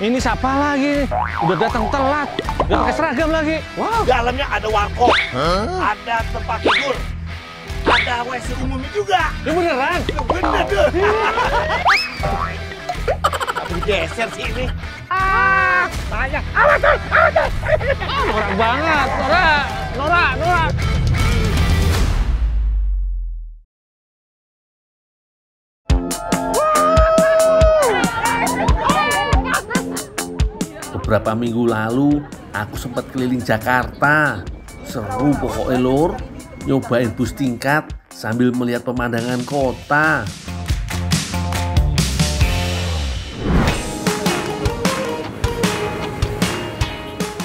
Ini siapa lagi? Udah datang telat. Udah pakai seragam lagi. Wow. Dalamnya ada warkop, ada tempat tidur, ada WC umum juga. Ya beneran? Ya bener tuh. Tapi digeser sih ini. Banyak. Awas. Norak banget. Norak. Beberapa minggu lalu aku sempat keliling Jakarta. Seru pokoknya lur, nyobain bus tingkat sambil melihat pemandangan kota.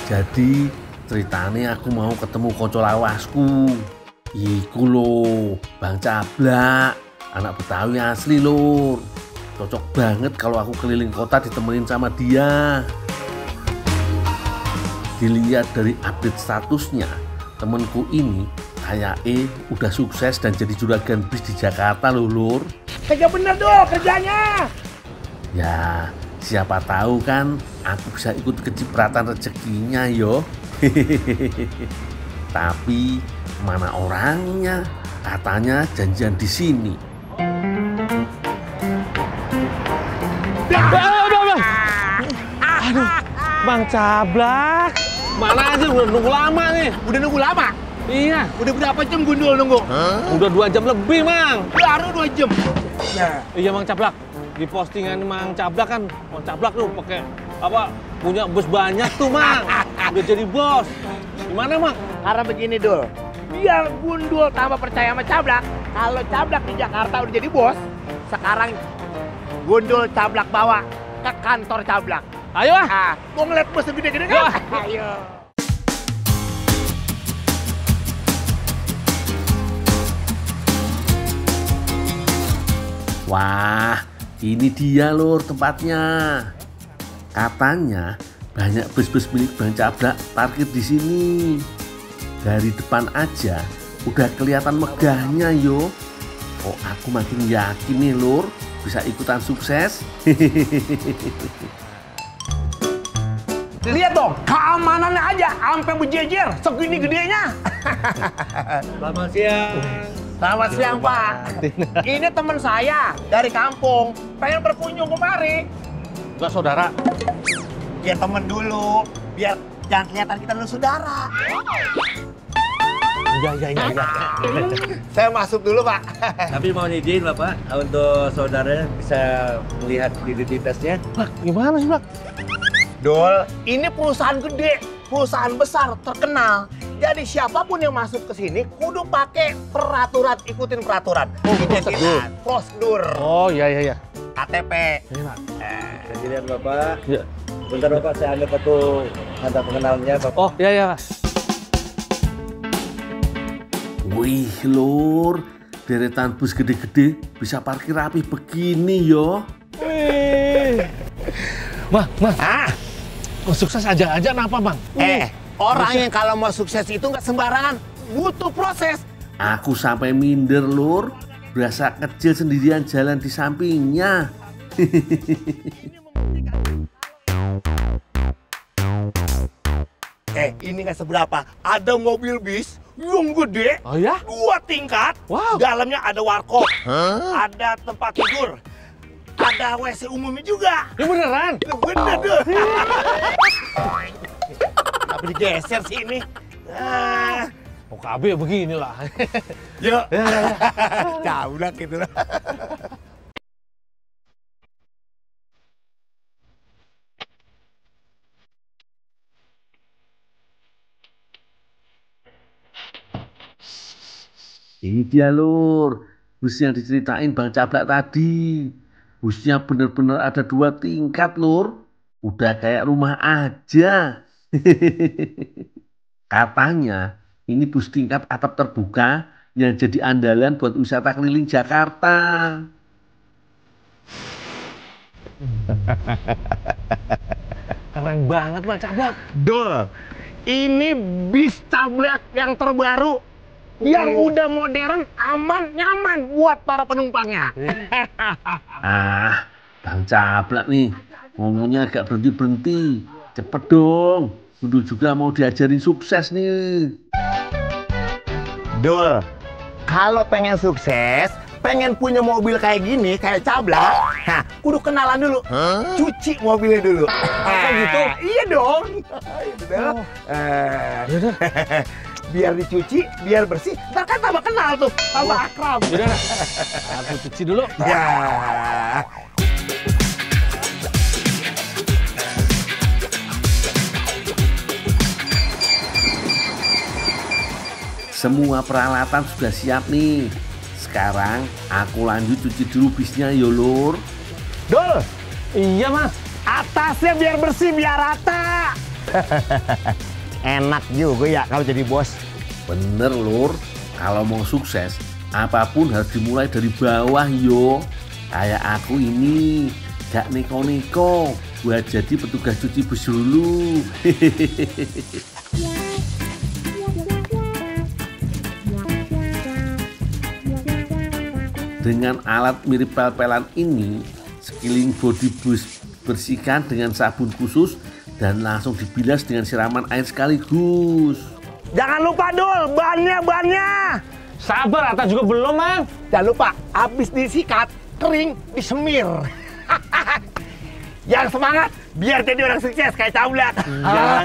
Jadi ceritanya aku mau ketemu konco lawasku. Iku lho, Bang Cablak, anak Betawi asli lur. Cocok banget kalau aku keliling kota ditemenin sama dia. Dilihat dari update statusnya, temenku ini kayaknya udah sukses dan jadi juragan bis di Jakarta loh lur. Kagak bener dong kerjanya. Ya siapa tahu kan aku bisa ikut kecipratan rezekinya yo. Tapi mana orangnya? Katanya janjian di sini. Aduh, Bang Cablak. Mana aja udah nunggu lama nih. Udah nunggu lama? Iya. Udah berapa jam gundul nunggu? Udah 2 jam lebih, Mang. Baru 2 jam. Nah. Iya, Mang Cablak. Di postingan Mang Cablak kan, Mang Cablak tuh pakai apa? Punya bos banyak tuh, Mang. Udah jadi bos. Gimana, Mang? Karena begini, Dul. Biar Gundul tambah percaya sama Cablak. Kalau Cablak di Jakarta udah jadi bos, sekarang Gundul Cablak bawa ke kantor Cablak. Ayo ah. Mau ngeliat bos gede-gede kan? Ayo. Wah, ini dia lur tempatnya. Katanya banyak bus-bus milik Bang Cablak parkir di sini. Dari depan aja udah kelihatan megahnya yo. Oh, aku makin yakin nih lur bisa ikutan sukses. Lihat dong, keamanannya aja sampai berjejer segini gedenya. Selamat siang. Selamat siang, Pak. Ini teman saya dari kampung, pengen berkunjung kemari. Enggak saudara. Ya temen dulu, biar jangan kelihatan kita dulu saudara. Iya. Saya masuk dulu, Pak. Tapi mau izin Bapak untuk saudaranya bisa melihat identitasnya. Blak, gimana sih, Blak? Dol, ini perusahaan gede, perusahaan besar, terkenal. Jadi siapapun yang masuk ke sini kudu pakai peraturan, ikutin peraturan. Oh, identitas, prosedur. Oh, iya. KTP. Iya, Pak. Giliran Bapak. Iya. Bentar Bapak, saya ambil kartu tanda pengenalnya Bapak. Oh, iya. Wih lur, deretan bus gede-gede bisa parkir rapi begini yo. Wih. Bang. Mau sukses aja napa, Bang? Orang yang kalau mau sukses itu nggak sembarangan, butuh proses. Aku sampai minder lur, berasa kecil sendirian jalan di sampingnya. Ini nggak seberapa. Ada mobil bis yang gede, Oh ya? 2 tingkat. Wow. Dalamnya ada warkop, ada tempat tidur, ada WC umumnya juga. Ya beneran? Ya bener tuh. Tapi digeser sih ini. Oh, KB beginilah. Yuk. Cablak gitu lah. Ini dia lur, bus yang diceritain Bang Cablak tadi. Busnya bener-bener ada 2 tingkat lur. Udah kayak rumah aja. Katanya ini bus tingkat atap terbuka yang jadi andalan buat wisata keliling Jakarta. Keren banget, Bang Cablak. Dol, ini bis Cablak yang terbaru. Yang udah modern, aman, nyaman buat para penumpangnya. Ah, Bang Cablak nih, ngomongnya agak berhenti-berhenti. Cepet dong, Gundul juga mau diajarin sukses nih. Dul, kalau pengen sukses, pengen punya mobil kayak gini, kayak Cablak, kudu kenalan dulu. Cuci mobilnya dulu. gitu? Iya dong. Yaudah. Biar dicuci, biar bersih, ntar kan tambah kenal tuh, tambah akrab. Yaudah, aku cuci dulu. Ya. Semua peralatan sudah siap nih. Sekarang aku lanjut cuci dulu bisnya yo Lur. Dul, Iya, Mas. atasnya biar bersih, biar rata. Enak juga ya kalau jadi bos. Bener Lur, kalau mau sukses apapun harus dimulai dari bawah yo. Kayak aku ini gak neko-neko buat jadi petugas cuci bus dulu. Dengan alat mirip pel-pelan ini, sekeliling bodi bus bersihkan dengan sabun khusus dan langsung dibilas dengan siraman air sekaligus. Jangan lupa Dul, bannya. Sabar, Ata juga belum, Mang. Jangan lupa, habis disikat, kering, disemir. Yang semangat, biar jadi orang sukses kayak Cablak.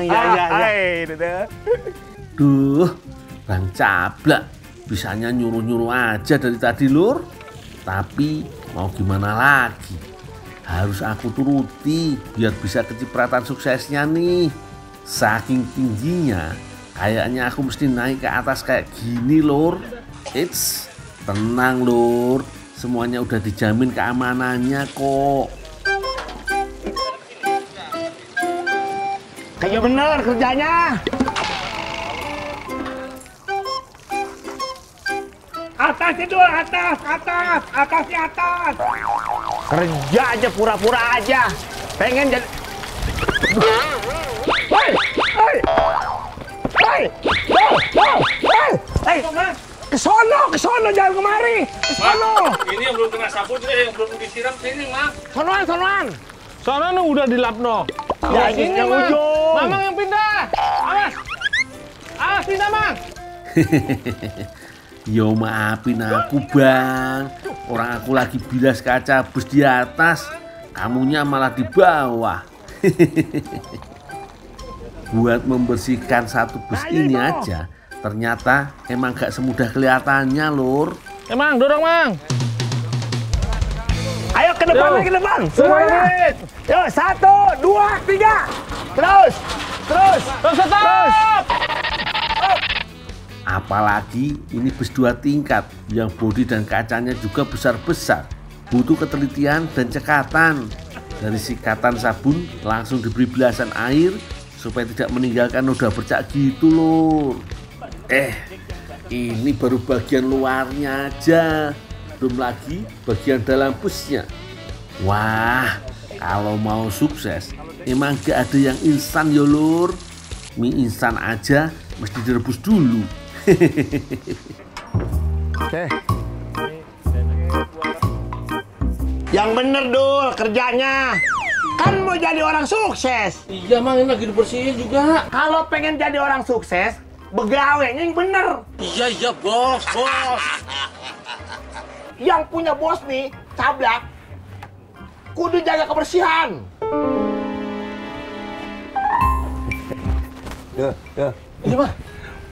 Iya. Duh, Bang Cablak bisanya nyuruh-nyuruh aja dari tadi Lur. Tapi mau gimana lagi? Harus aku turuti biar bisa kecipratan suksesnya nih. Saking tingginya, kayaknya aku mesti naik ke atas kayak gini Lur. Eits, tenang Lur. Semuanya udah dijamin keamanannya kok. Kayak bener kerjanya. Atas itu, atasnya atas. Kerja aja pura-pura aja. Pengen jadi. Hei, kesono jangan kemari. Kesono. Ini yang belum kena sabun, ini yang belum disiram sini, Mang. Sonoan. Sono nih udah dilap no. Ya, ini yang ujung. Mamang yang pindah. Awas pindah, Mang. Yo maafin aku Bang. Orang aku lagi bilas kaca bus di atas, kamunya malah di bawah. Buat membersihkan satu bus ini aja, ternyata emang gak semudah kelihatannya Lur. Emang dorong, Mang. Ayo ke depan. Semuanya. Yo, 1, 2, 3. Terus. Stop. Apalagi ini bus 2 tingkat yang bodi dan kacanya juga besar-besar. Butuh ketelitian dan cekatan. Dari sikatan sabun langsung diberi bilasan air supaya tidak meninggalkan noda bercak gitu Lur. Ini baru bagian luarnya aja. Belum lagi bagian dalam busnya. Wah, kalau mau sukses emang gak ada yang instan ya Lur. Mie instan aja mesti direbus dulu. Oke. Yang bener Dul kerjanya. Kan mau jadi orang sukses. Iya, Mang, ini lagi dibersihin juga. Kalau pengen jadi orang sukses, begawainya yang bener. Iya, bos. Yang punya bos nih, Cablak, kudu jaga kebersihan. Iya, Mang.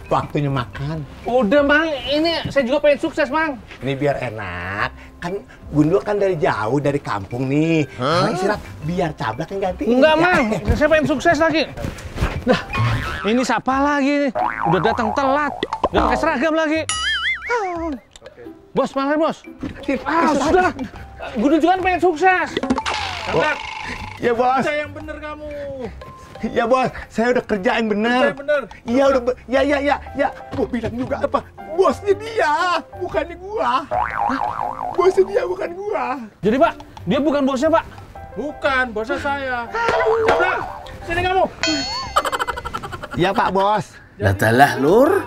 Waktunya makan. Udah, Mang. Ini saya juga pengen sukses, Mang. Ini biar enak. Kan Gundul kan dari jauh, dari kampung nih. Nah, istirahat, biar Cablak yang ganti. Enggak, Mang. Saya pengen sukses lagi. Nah, ini siapa lagi? Udah datang telat. Udah pakai seragam lagi. Bos, mana bos? Sudah. Gundul juga kan pengen sukses. Cablak. Ya bos. Saya yang bener kamu. Ya bos, saya udah kerjain bener. Iya udah, ya. Gua bilang juga apa? Bosnya dia, bukannya gua. Bosnya dia, bukan gua. Jadi Pak, dia bukan bosnya Pak? Bukan, bosnya saya. Cablak, sini kamu. Iya Pak Bos. Lah Lur.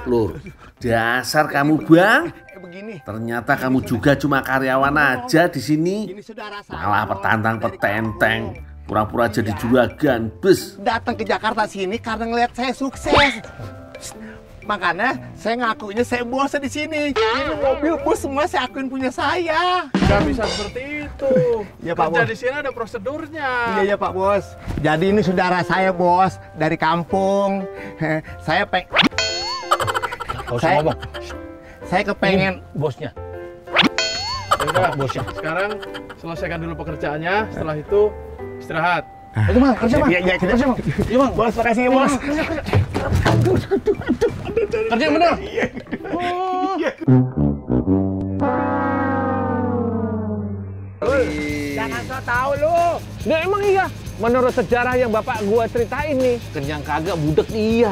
Dasar kamu Bang. Begini. Ternyata kamu juga cuma karyawan aja di sini. Ini saudara saya. Malah petantang petenteng. Pura-pura jadi juragan bus. Datang ke Jakarta sini karena ngeliat saya sukses. Makanya saya ngakuinnya saya bos di sini. Ini mobil bos semua saya akuin punya saya. Gak bisa seperti itu. Ya, Pak Kerja Bos. di sini ada prosedurnya. Iya Pak Bos. Jadi ini saudara saya bos dari kampung. Saya saya kepengen Bosnya. Udah, sekarang selesaikan dulu pekerjaannya. Setelah itu istirahat. Itu Bang, kerja Bang. Iya kita. Iya Bang. Bos makasih ya bos. Kerja yang bener. Jangan so tau lu. Nah emang iya. Menurut sejarah yang bapak gua ceritain nih, kenyang kagak budek iya.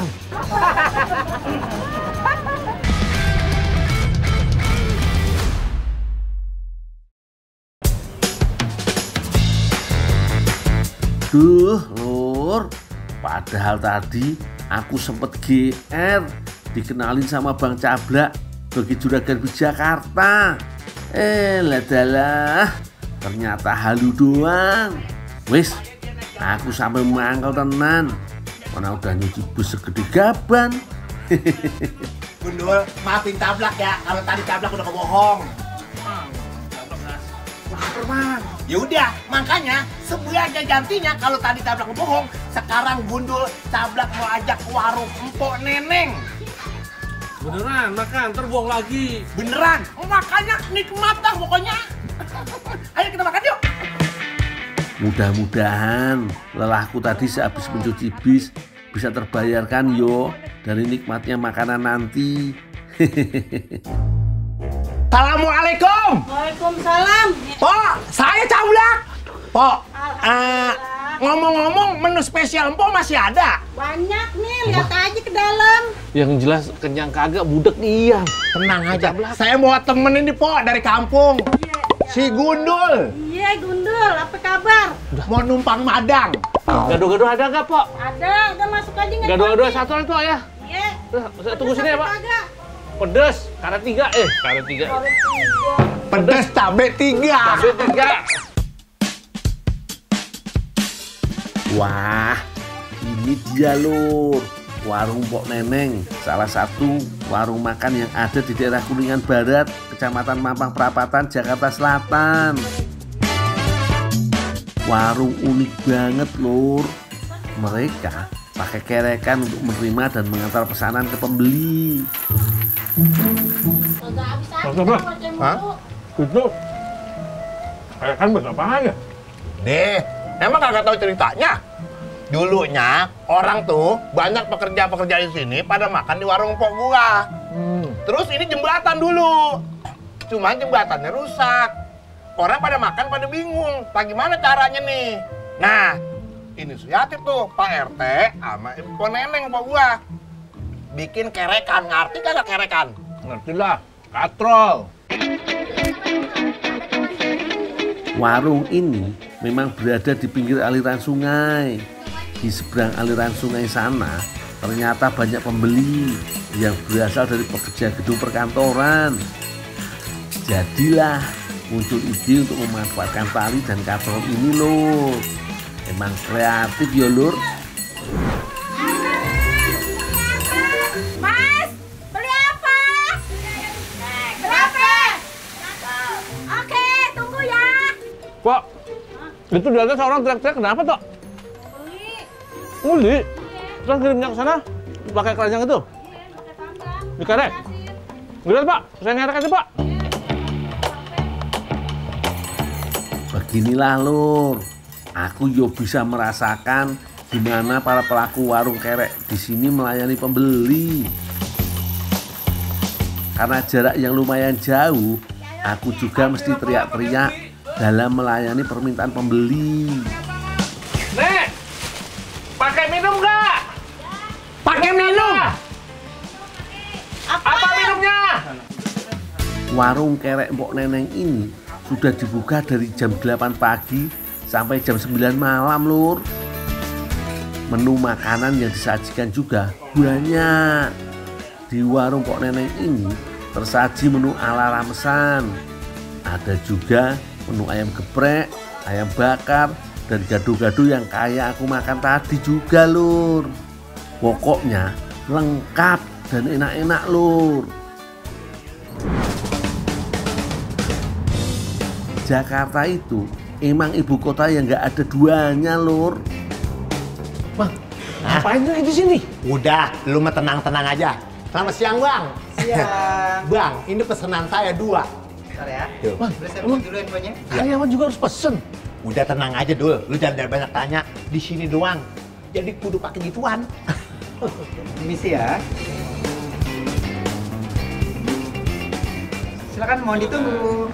Duh, Lur. Padahal tadi aku sempet GR dikenalin sama Bang Cablak bagi juragan di Jakarta. Ladalah, ternyata halu doang. Wis, aku sampai mangkel tenan. Mana udah nyuci bus segede gaban. Gundul, maafin Cablak ya kalau tadi Cablak udah kebohong. Ya udah, makanya sebagai gantinya kalau tadi Cablak bohong, sekarang Gundul Cablak mau ajak ke warung Empok Neneng. Beneran, makan, terbuang lagi. Beneran, makanya nikmat dah pokoknya. Ayo kita makan yuk. Mudah-mudahan lelahku tadi sehabis mencuci bis bisa terbayarkan yo dari nikmatnya makanan nanti. Assalamualaikum. Waalaikumsalam. Pok, saya Cablak. Pok, Alhamdulillah. ngomong-ngomong menu spesial Empok masih ada? Banyak nih, lihat aja ke dalam. Yang jelas kenyang kagak budek iya. Tenang aja, saya bawa temen ini Pok dari kampung. Si Gundul, Iya, Gundul, apa kabar? mau numpang Madang. Gado-gado ada nggak, Pok? Ada, udah masuk aja nggak? Gado-gado satu itu ya. Iya. Saya tunggu sini ya, Pak. Kagak. Pedes, karet 3. Karet 3. Baru 3. Pedas cabe 3. Cabai 3. Wah, ini dia Lur, warung Pok Neneng, salah satu warung makan yang ada di daerah Kuningan Barat, Kecamatan Mampang Perapatan, Jakarta Selatan. Warung unik banget Lur. Mereka pakai kerekan untuk menerima dan mengantar pesanan ke pembeli. Kagak habis-habis Apa? macam Hah? itu. Itu kayak kan berapa ya? Deh, emang kagak tahu ceritanya? Dulunya orang tuh banyak pekerja-pekerja di sini pada makan di warung Pok gua. Terus ini jembatan dulu. Cuman jembatannya rusak. Orang pada makan pada bingung. Bagaimana caranya nih? Nah, inisiatif tuh Pak RT sama Ibu Neneng Pok gua. Bikin kerekan, ngerti kagak kerekan? Ngerti lah, katrol. Warung ini memang berada di pinggir aliran sungai. Di seberang aliran sungai sana ternyata banyak pembeli yang berasal dari pekerja gedung perkantoran. Jadilah muncul ide untuk memanfaatkan tali dan katrol ini Lur. Emang kreatif ya Lur. Mas, beli apa? Berapa? Oke, tunggu ya. Pak, itu di atas orang teriak-teriak kenapa, Tok? Beli. Nguli. Terus kirimnya ke sana pakai keranjang itu? Iya, pakai tambang. Dikerek? Lihat, Pak. Saya ngerek aja, Pak. Beginilah Lur, aku yo bisa merasakan gimana para pelaku warung kerek di sini melayani pembeli. Karena jarak yang lumayan jauh, aku juga mesti teriak-teriak dalam melayani permintaan pembeli. Nek, pakai minum nggak? Pakai minum. Apa minumnya? Warung kerek Mpok Neneng ini sudah dibuka dari jam 8 pagi sampai jam 9 malam Lur. Menu makanan yang disajikan juga banyak. Di warung Pok Neneng ini tersaji menu ala ramesan. Ada juga menu ayam geprek, ayam bakar, dan gado-gado yang kayak aku makan tadi juga, Lur. Pokoknya lengkap dan enak-enak, Lur. Jakarta itu emang ibu kota yang nggak ada duanya, Lur. Bang, ngapain lagi di sini? Udah, lu mah tenang-tenang aja. Selamat siang, Bang. Siang. Bang, ini pesanan saya 2. Bentar ya. Bang, Boleh saya buat dulu infonya? karyawan juga harus pesen. Udah tenang aja, Dul. Lu jangan banyak tanya. Di sini doang. Jadi kudu pakai gituan. Misi ya. Silakan mohon ditunggu.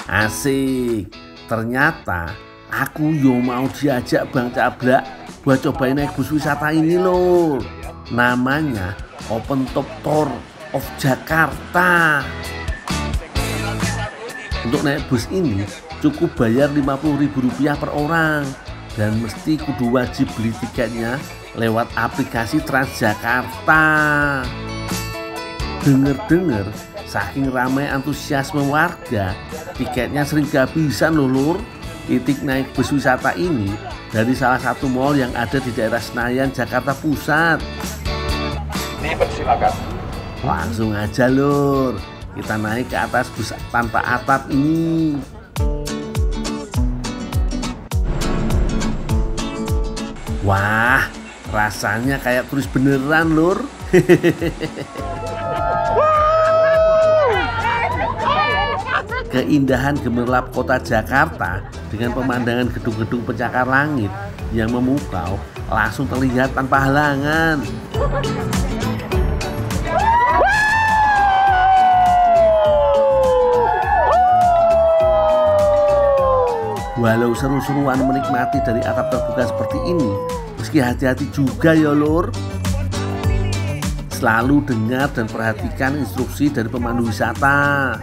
Asik. Ternyata aku yo mau diajak Bang Cablak buat cobain naik bus wisata ini, Lur. Namanya Open Top Tour of Jakarta. Untuk naik bus ini cukup bayar Rp50.000 per orang dan mesti kudu wajib beli tiketnya lewat aplikasi Transjakarta. Dengar-dengar saking ramai antusiasme warga, tiketnya sering kehabisan loh, Lur. Titik naik bus wisata ini dari salah satu mall yang ada di daerah Senayan, Jakarta Pusat. Dipersilakan. Langsung aja, Lur. Kita naik ke atas bus tanpa atap ini. Wah, rasanya kayak turis beneran, Lur. Keindahan gemerlap kota Jakarta dengan pemandangan gedung-gedung pencakar langit yang memukau langsung terlihat tanpa halangan. Walau seru-seruan menikmati dari atap terbuka seperti ini, meski hati-hati juga ya, Lur. Selalu dengar dan perhatikan instruksi dari pemandu wisata,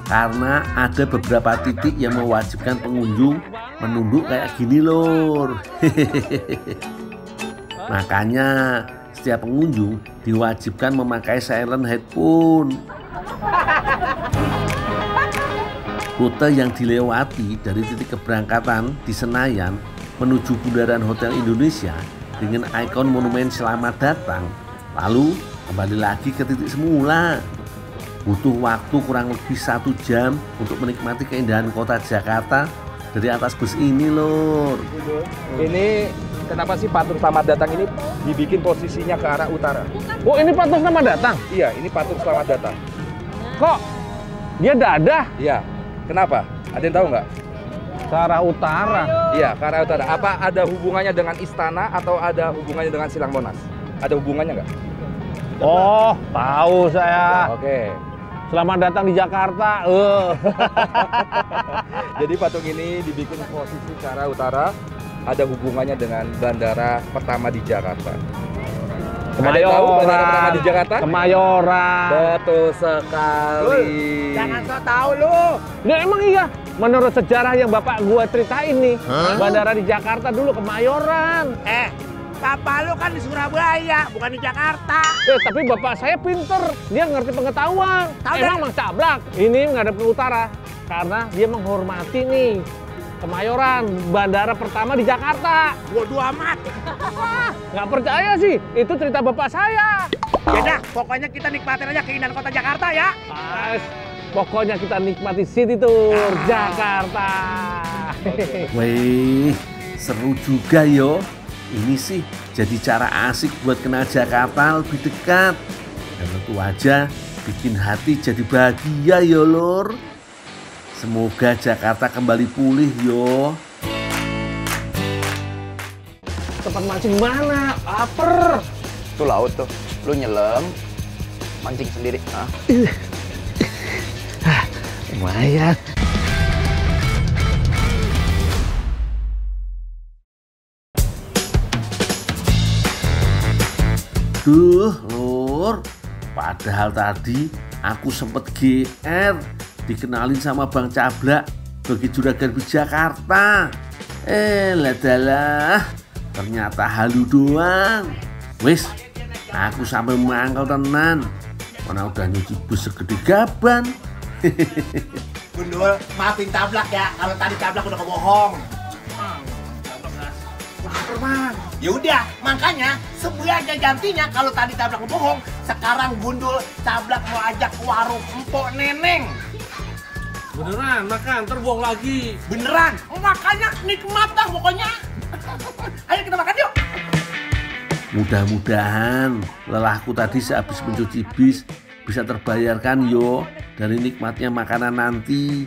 karena ada beberapa titik yang mewajibkan pengunjung menunduk kayak gini, Lur. Makanya setiap pengunjung diwajibkan memakai silent headphone. Rute yang dilewati dari titik keberangkatan di Senayan menuju Bundaran Hotel Indonesia dengan ikon monumen Selamat Datang, lalu kembali lagi ke titik semula. Butuh waktu kurang lebih 1 jam untuk menikmati keindahan kota Jakarta dari atas bus ini, Lur. Ini kenapa sih patung Selamat Datang ini dibikin posisinya ke arah utara? Oh, ini patung Selamat Datang? Iya, ini patung Selamat Datang. Kok dia dadah Iya. Kenapa? Ada yang tahu nggak? ke arah utara? Iya, ke arah utara. Apa ada hubungannya dengan istana atau ada hubungannya dengan Silang Monas? Ada hubungannya nggak? Oh, tahu saya. Oke. Selamat datang di Jakarta. Jadi patung ini dibikin posisi ke arah utara, ada hubungannya dengan bandara pertama di Jakarta. Ada yang tahu bandara pertama di Jakarta? Kemayoran. Betul sekali. Jangan so tahu lu. Ya emang iya. Menurut sejarah yang bapak gua ceritain nih, bandara di Jakarta dulu Kemayoran. Papa lu kan di Surabaya, bukan di Jakarta. Tapi bapak saya pinter, dia ngerti pengetahuan. Tahu Emang Mang Cablak ini ngadep ke utara karena dia menghormati nih Kemayoran, bandara pertama di Jakarta. Bodoh amat. Nggak percaya sih, itu cerita bapak saya. Yaudah, pokoknya kita nikmatin aja keindahan kota Jakarta ya. Pokoknya kita nikmati City Tour Jakarta. Wih, seru juga yo. Ini sih jadi cara asik buat kenal Jakarta lebih dekat. Dan tentu aja bikin hati jadi bahagia yo, Lur. Semoga Jakarta kembali pulih yo. Tempat mancing mana? Laper. Itu laut tuh, lu nyelam, mancing sendiri. Lumayan. Duh, Lur. Padahal tadi aku sempet GR dikenalin sama Bang Cablak bagi juragan di Jakarta. Ladalah, ternyata halu doang. Wis, Aku sampai mangkel tenan. Mana udah nyuci bus segede gaban. Gundul, maafin Cablak ya, kalau tadi Cablak udah kebohong. Lapar, Mang. Ya udah, makanya sebagai gantinya kalau tadi Cablak kebohong, sekarang Gundul Cablak mau ajak ke warung Empok Neneng. Beneran, makan, terbuang lagi. Beneran, makanya nikmat dah pokoknya. Ayo kita makan yuk. Mudah-mudahan lelahku tadi sehabis mencuci bis bisa terbayarkan yo dari nikmatnya makanan nanti.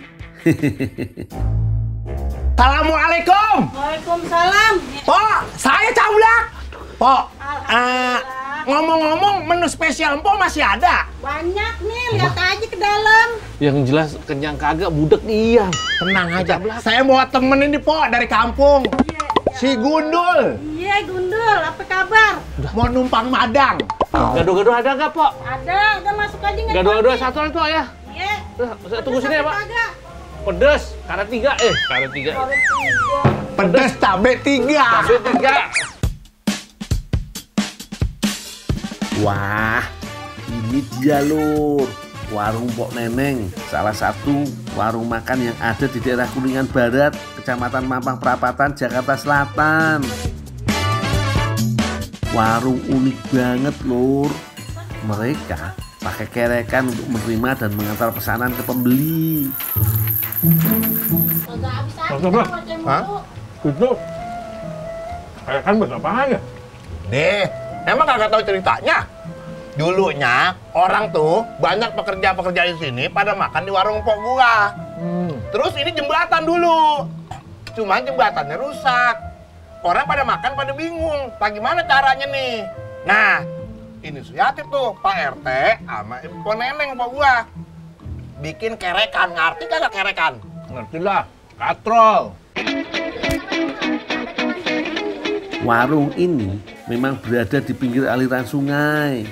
Assalamualaikum. Waalaikumsalam. Pok, saya Cablak. Pok, Alhamdulillah. ngomong-ngomong menu spesial Empok masih ada? Banyak nih, lihat aja ke dalam. Yang jelas kenyang kagak, budek iya. Tenang aja, saya bawa temen ini Pok dari kampung. Si Gundul. Iya, Gundul, apa kabar? Mau numpang Madang. Gado-gado ada nggak, Pok? Ada, udah masuk aja nggak? Gado-gado satu itu ya. Iya. Saya tunggu sini ya, Pak. Kagak. Pedes, karet 3. Karet 3. Pedas cabe 3. Cabai 3. Wah, ini dia lur, warung Pok Neneng, salah satu warung makan yang ada di daerah Kuningan Barat, Kecamatan Mampang Perapatan, Jakarta Selatan. Warung unik banget lur. Mereka pakai kerekan untuk menerima dan mengantar pesanan ke pembeli. Kagak habis-habis Bang. macam Hah? itu. Itu kayak kan berapa ya? Deh, emang kagak tahu ceritanya? Dulunya orang tuh banyak pekerja-pekerja di sini pada makan di warung pok gua. Terus ini jembatan dulu. Cuman jembatannya rusak. Orang pada makan pada bingung. Bagaimana caranya nih? Nah, inisiatif tuh Pak RT sama Ibu Neneng pok gua. Bikin kerekan, ngerti kagak kerekan? Ngerti lah, katrol. Warung ini memang berada di pinggir aliran sungai.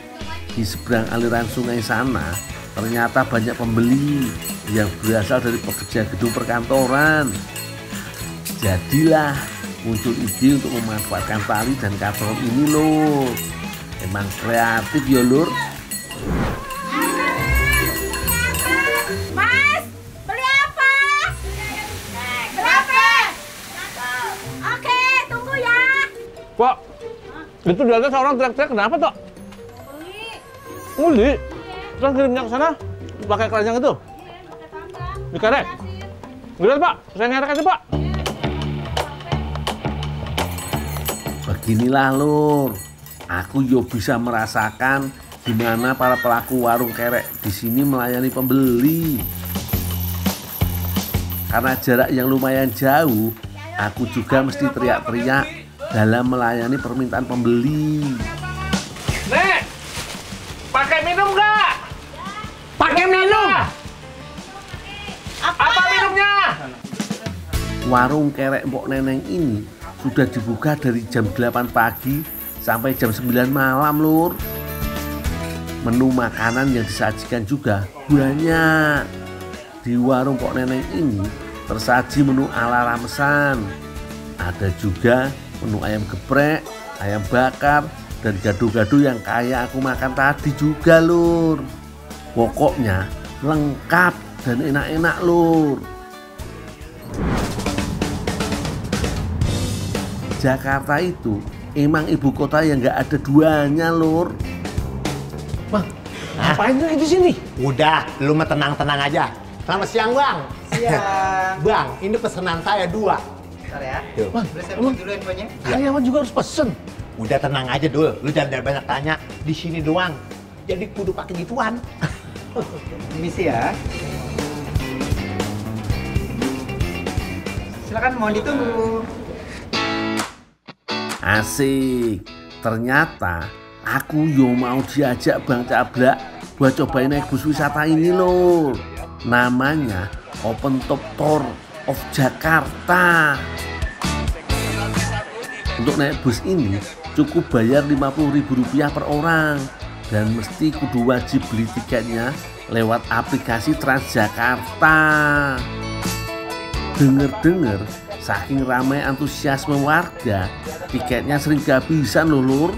Di seberang aliran sungai sana ternyata banyak pembeli yang berasal dari pekerja gedung perkantoran. Jadilah muncul ide untuk memanfaatkan tali dan katrol ini lur. Emang kreatif ya lur. Mas, beli apa? Berapa? Oke, tunggu ya. Pak, itu di atas orang teriak-teriak kenapa, Tok? Beli. Nguli? Terus kirimnya ke sana pakai keranjang itu? Iya, pakai tambang. Dikerek? Lihat, Pak, saya ngerek aja, Pak. Beginilah lur, aku yo bisa merasakan gimana para pelaku warung kerek di sini melayani pembeli. Karena jarak yang lumayan jauh, aku juga mesti teriak-teriak dalam melayani permintaan pembeli. Nek, pakai minum nggak? Pakai minum. Apa minumnya? Warung kerek Mpok Neneng ini sudah dibuka dari jam 8 pagi sampai jam 9 malam lur. Menu makanan yang disajikan juga banyak. Di warung Mpok Neneng ini tersaji menu ala ramesan. Ada juga menu ayam geprek, ayam bakar, dan gado-gado yang kayak aku makan tadi juga lur. Pokoknya lengkap dan enak-enak lur. Jakarta itu emang ibu kota yang nggak ada duanya lur. Bang, ngapain lagi di sini? Udah, lu mah tenang-tenang aja. Selamat siang, Bang. Siang. Bang, ini pesanan saya 2. Bentar ya. Bang, Boleh saya buat dulu infonya? karyawan juga harus pesen. Udah tenang aja dulu, lu jangan banyak tanya. Di sini doang. Jadi kudu pakai gituan. Misi ya. Silakan mohon ditunggu. Asik. Ternyata aku yo mau diajak Bang Cablak buat cobain naik bus wisata ini lur. Namanya Open Top Tour of Jakarta. Untuk naik bus ini cukup bayar Rp50.000 per orang dan mesti kudu wajib beli tiketnya lewat aplikasi Transjakarta. Dengar-dengar saking ramai antusiasme warga, tiketnya sering kehabisan loh lur.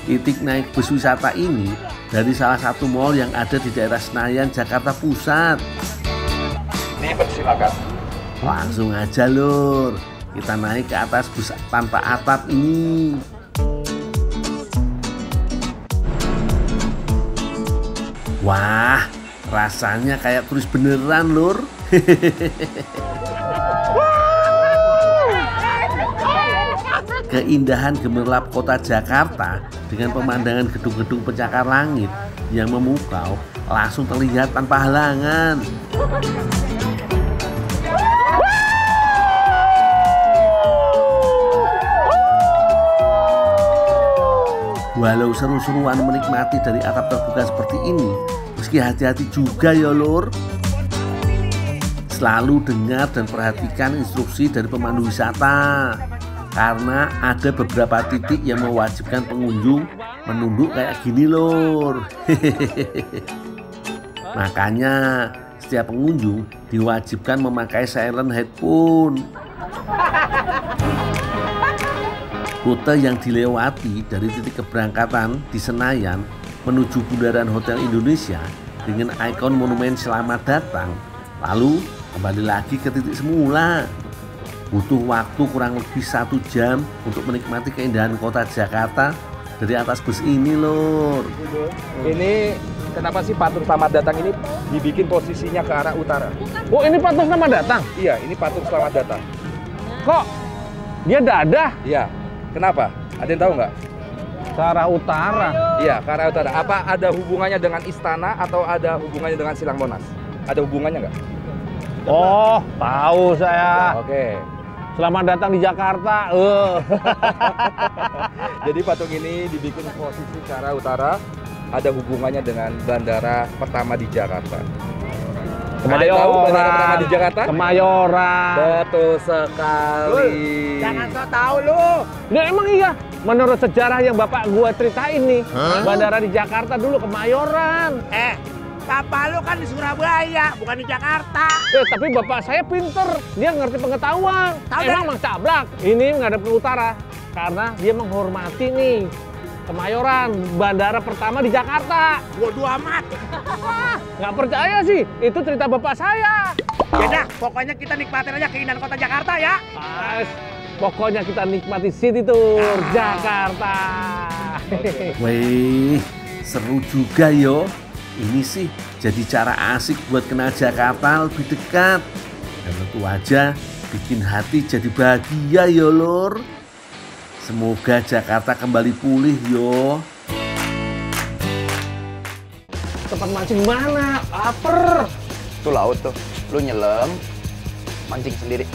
Titik naik bus wisata ini dari salah satu mall yang ada di daerah Senayan, Jakarta Pusat. Dipersilakan. Langsung aja Lur, kita naik ke atas bus tanpa atap ini. Wah, rasanya kayak turis beneran Lur. Keindahan gemerlap kota Jakarta dengan pemandangan gedung-gedung pencakar langit yang memukau langsung terlihat tanpa halangan. Walau seru-seruan menikmati dari atap terbuka seperti ini, meski hati-hati juga ya Lur. Selalu dengar dan perhatikan instruksi dari pemandu wisata, karena ada beberapa titik yang mewajibkan pengunjung menunduk kayak gini Lur. Makanya setiap pengunjung diwajibkan memakai silent headphone. Rute yang dilewati dari titik keberangkatan di Senayan menuju Bundaran Hotel Indonesia dengan ikon monumen Selamat Datang, lalu kembali lagi ke titik semula. Butuh waktu kurang lebih 1 jam untuk menikmati keindahan kota Jakarta dari atas bus ini Lur. Ini kenapa sih patung Selamat Datang ini dibikin posisinya ke arah utara? Oh, ini patung Selamat Datang? Iya, ini patung Selamat Datang. Kok dia dadah? Iya. Kenapa? Ada yang tahu nggak? Ke arah utara. Iya, ke arah utara. Apa ada hubungannya dengan istana atau ada hubungannya dengan Silang Monas? Ada hubungannya nggak? Oh, tahu saya. Oke. Selamat datang di Jakarta. Jadi patung ini dibikin posisi ke arah utara, ada hubungannya dengan bandara pertama di Jakarta. Ada yang tahu bandara pertama di Jakarta? Kemayoran. Betul sekali. Jangan so tahu lu. Ya emang iya. Menurut sejarah yang bapak gua ceritain nih, bandara di Jakarta dulu Kemayoran. Bapak lu kan di Surabaya, bukan di Jakarta. Tapi bapak saya pinter, dia ngerti pengetahuan. Tahu Emang Mang Cablak ini ngadep ke utara karena dia menghormati nih Kemayoran, bandara pertama di Jakarta. Bodoh amat. Nggak percaya sih, itu cerita bapak saya. Yaudah, pokoknya kita nikmatin aja keindahan kota Jakarta ya. Pokoknya kita nikmati City Tour Jakarta. Wih, seru juga yo. Ini sih jadi cara asik buat kenal Jakarta lebih dekat. Dan tentu aja bikin hati jadi bahagia yo Lur. Semoga Jakarta kembali pulih yo. Tempat mancing mana? Laper. Tuh laut tuh. Lu nyelam, mancing sendiri.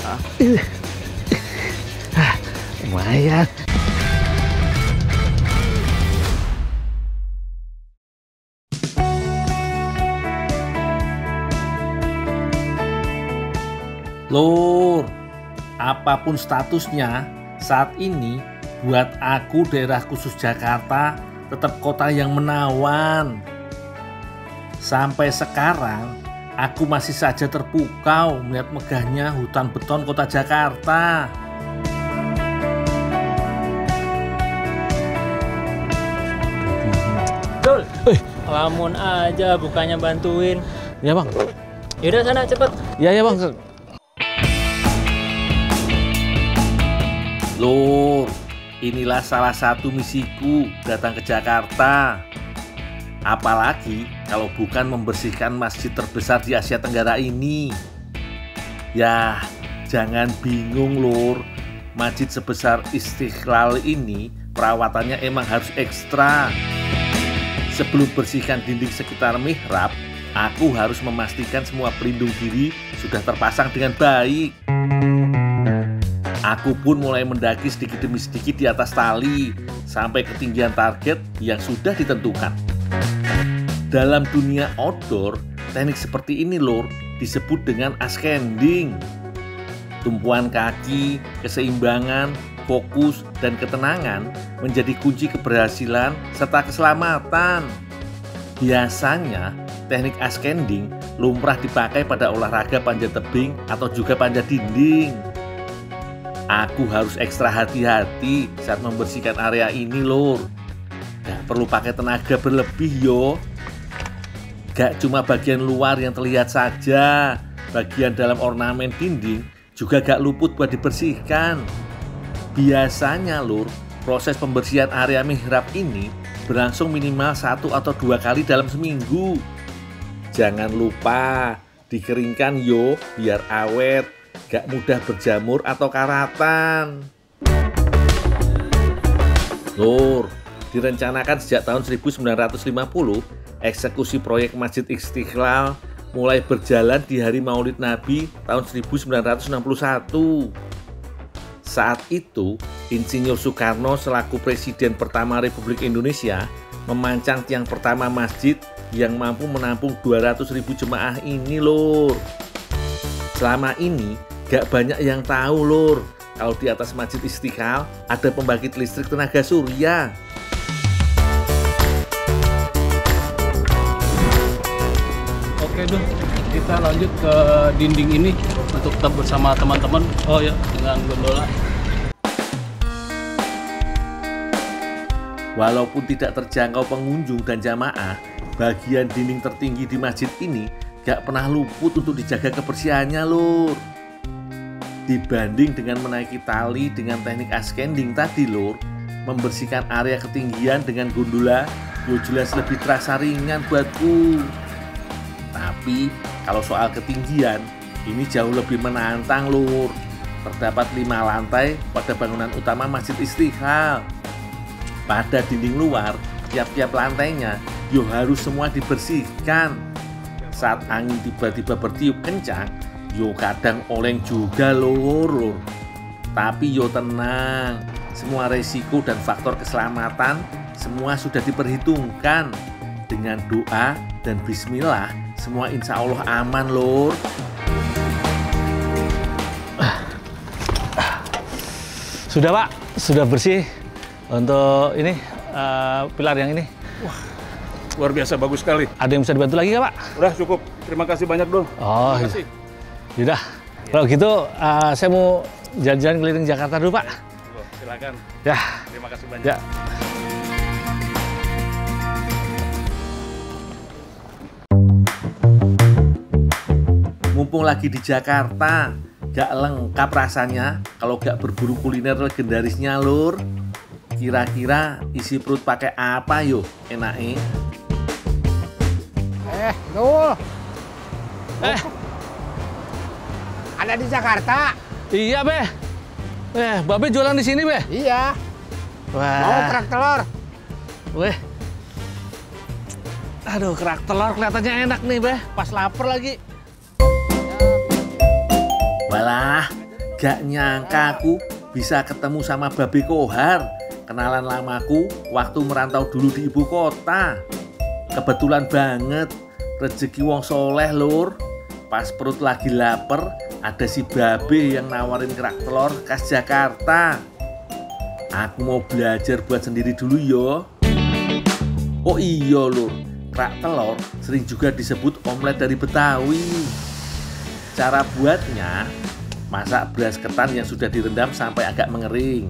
Lumayan. Lur, apapun statusnya, saat ini buat aku daerah khusus Jakarta tetap kota yang menawan. Sampai sekarang, aku masih saja terpukau melihat megahnya hutan beton kota Jakarta. Dul, lamun aja bukannya bantuin. Ya bang. Yaudah sana cepet. Ya bang. Lur, inilah salah satu misiku datang ke Jakarta. Apalagi kalau bukan membersihkan masjid terbesar di Asia Tenggara ini. Ya, jangan bingung Lur. Masjid sebesar Istiqlal ini perawatannya emang harus ekstra. Sebelum bersihkan dinding sekitar mihrab, aku harus memastikan semua pelindung diri sudah terpasang dengan baik. Aku pun mulai mendaki sedikit demi sedikit di atas tali sampai ketinggian target yang sudah ditentukan. Dalam dunia outdoor, teknik seperti ini Lur disebut dengan ascending. Tumpuan kaki, keseimbangan, fokus, dan ketenangan menjadi kunci keberhasilan serta keselamatan. Biasanya, teknik ascending lumrah dipakai pada olahraga panjat tebing atau juga panjat dinding. Aku harus ekstra hati-hati saat membersihkan area ini Lur. Gak perlu pakai tenaga berlebih yo. Gak cuma bagian luar yang terlihat saja, bagian dalam ornamen dinding juga gak luput buat dibersihkan. Biasanya lur, proses pembersihan area mihrab ini berlangsung minimal 1 atau 2 kali dalam seminggu. Jangan lupa dikeringkan yo, biar awet, gak mudah berjamur atau karatan. Lur, direncanakan sejak tahun 1950, eksekusi proyek Masjid Istiqlal mulai berjalan di hari Maulid Nabi tahun 1961. Saat itu, Insinyur Soekarno selaku Presiden pertama Republik Indonesia memancang tiang pertama masjid yang mampu menampung 200.000 jemaah ini, lur. Selama ini, gak banyak yang tahu, lur, kalau di atas Masjid Istiqlal ada pembangkit listrik tenaga surya. Oke dong, kita lanjut ke dinding ini untuk tetap bersama teman-teman. Oh ya, dengan gondola. Walaupun tidak terjangkau pengunjung dan jamaah, bagian dinding tertinggi di masjid ini gak pernah luput untuk dijaga kebersihannya, lur. Dibanding dengan menaiki tali dengan teknik ascending tadi, lur, membersihkan area ketinggian dengan gondola yo jelas lebih terasa ringan buatku. Tapi kalau soal ketinggian, ini jauh lebih menantang, lur. Terdapat 5 lantai pada bangunan utama Masjid Istiqlal. Pada dinding luar, tiap-tiap lantainya yo harus semua dibersihkan. Saat angin tiba-tiba bertiup kencang, yo kadang oleng juga, lur. Tapi yo tenang, semua resiko dan faktor keselamatan semua sudah diperhitungkan. Dengan doa dan bismillah, semua insya Allah aman, lur. Sudah Pak, sudah bersih untuk ini pilar yang ini. Wah, luar biasa, bagus sekali. Ada yang bisa dibantu lagi nggak Pak? Udah cukup, terima kasih banyak dong. Oh, terima kasih. Yaudah, kalau gitu saya mau jalan-jalan keliling Jakarta dulu Pak. Silakan. Ya. Terima kasih banyak. Ya. Mumpung lagi di Jakarta, gak lengkap rasanya kalau gak berburu kuliner legendarisnya, lur. Kira-kira isi perut pakai apa yo enaknya? Dul. Ada di Jakarta. Iya, Be. Babe jualan di sini, Be? Iya. Wah. Mau kerak telur. Weh. Aduh, kerak telur kelihatannya enak nih, Be. Pas lapar lagi. Walah, gak nyangka aku bisa ketemu sama Babe Kohar, kenalan lamaku waktu merantau dulu di ibu kota. Kebetulan banget, rezeki wong soleh, lur. Pas perut lagi lapar, ada si Babe yang nawarin kerak telur khas Jakarta. Aku mau belajar buat sendiri dulu yo. Oh iya, lur, kerak telur sering juga disebut omelet dari Betawi. Cara buatnya, masak beras ketan yang sudah direndam sampai agak mengering.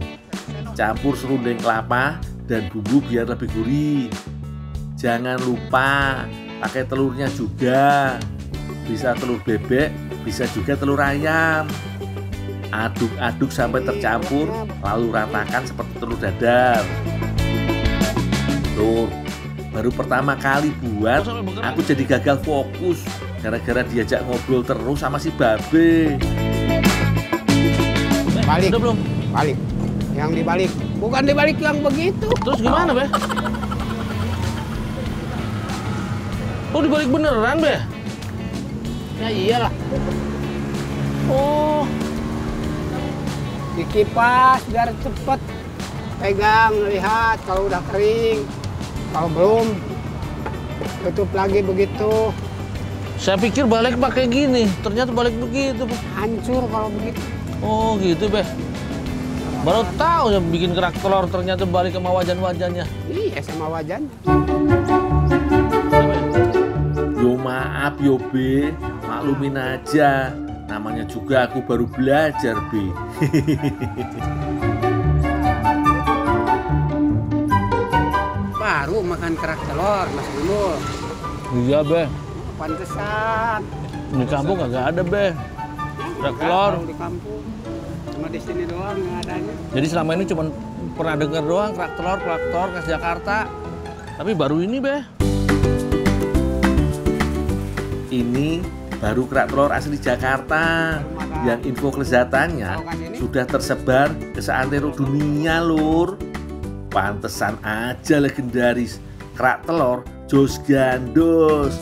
Campur serundeng kelapa dan bumbu biar lebih gurih. Jangan lupa pakai telurnya juga. Bisa telur bebek, bisa juga telur ayam. Aduk-aduk sampai tercampur, lalu ratakan seperti telur dadar. Tuh, baru pertama kali buat, aku jadi gagal fokus gara-gara diajak ngobrol terus sama si Babe. Balik. Udah belum? Balik. Yang dibalik. Bukan dibalik yang begitu. Terus gimana, Be? Oh, dibalik beneran, Be? Ya iyalah. Oh. Dikipas biar cepet. Pegang, lihat kalau udah kering. Kalau belum, tutup lagi begitu. Saya pikir balik pakai gini, ternyata balik begitu. Hancur kalau begitu. Oh gitu, Be. Baru tahu ya bikin kerak telur ternyata balik sama wajan-wajannya. Iya, sama wajan. Yo maaf yo, Be. Maklumin aja. Namanya juga aku baru belajar, Be. baru makan kerak telur, Mas Gundul. Iya, Be. Pantesan. Di kampung kagak ada, Be. Kerak telur. Kalau di kampung. Cuma di sini doang nggak adanya. Jadi selama ini cuma pernah dengar doang kerak telur khas Jakarta. Tapi baru ini, Be. Ini baru kerak telur asli Jakarta yang info kelezatannya sudah tersebar ke seantero dunia, Lur. Pantesan aja legendaris kerak telur Jos Gandos.